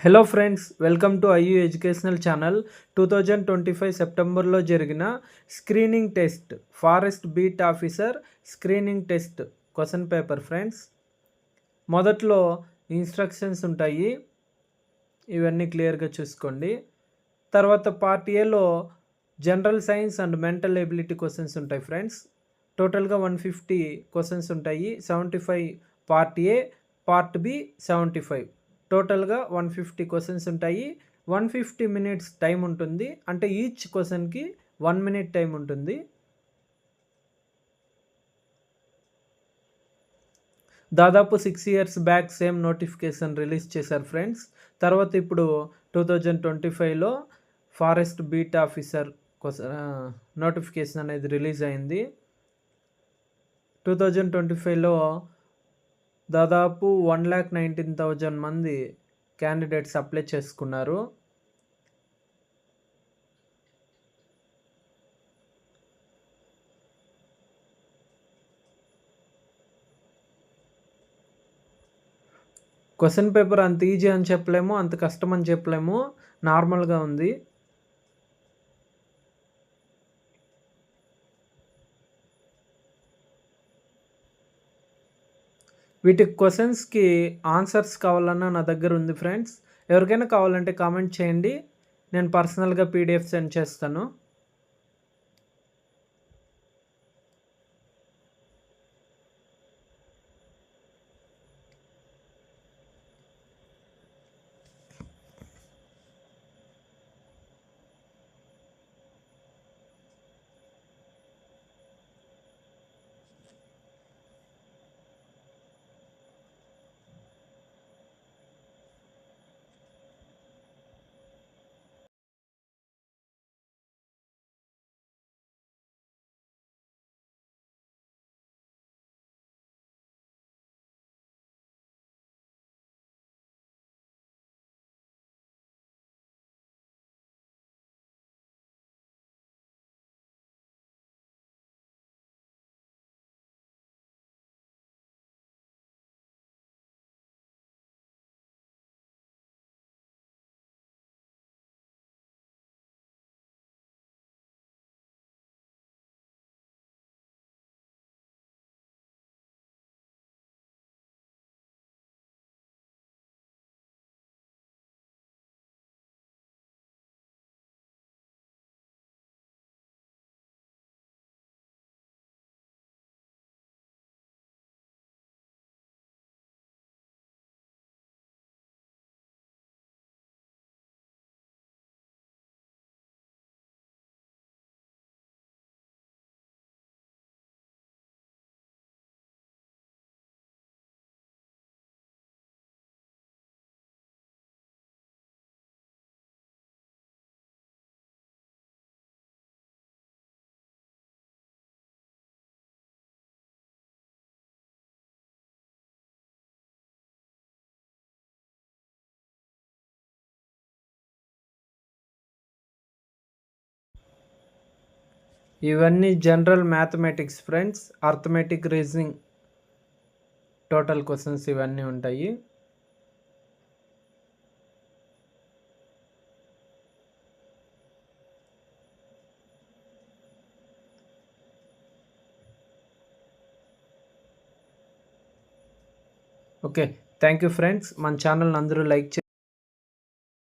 Hello friends, welcome to IU educational channel. 2025 సెప్టెంబర్లో జరిగిన screening test, forest beat officer screening test question paper friends. మొదట్లో instructions ఉంటాయి, ఇవన్నీ క్లియర్గా చూసుకోండి. తర్వాత పార్ట్ ఏలో general science and mental ability questions ఉంటాయి ఫ్రెండ్స్. టోటల్గా 150 క్వశ్చన్స్ ఉంటాయి. 75 పార్ట్ ఏ, పార్ట్ బి 75. టోటల్గా 150 క్వశ్చన్స్ ఉంటాయి. 150 మినిట్స్ టైం ఉంటుంది. అంటే ఈచ్ క్వశ్చన్కి 1 మినిట్ టైం ఉంటుంది. దాదాపు 6 years back same notification release చేశారు ఫ్రెండ్స్. తర్వాత ఇప్పుడు 2025లో ఫారెస్ట్ బీట్ ఆఫీసర్ నోటిఫికేషన్ అనేది రిలీజ్ అయింది. 2025లో దాదాపు 1,19,000 మంది క్యాండిడేట్స్ అప్లై చేసుకున్నారు. క్వశ్చన్ పేపర్ అంత ఈజీ అని చెప్పలేము, అంత కష్టం అని చెప్పలేము, నార్మల్గా ఉంది. వీటికి క్వశ్చన్స్కి ఆన్సర్స్ కావాలన్నా నా దగ్గర ఉంది ఫ్రెండ్స్. ఎవరికైనా కావాలంటే కామెంట్ చేయండి, నేను పర్సనల్గా పీడిఎఫ్ సెండ్ చేస్తాను. ఇవన్నీ general mathematics friends, arithmetic, reasoning total questions ఇవన్నీ ఉంటాయి. Okay, thank you friends. మన ఛానల్ని అందరూ లైక్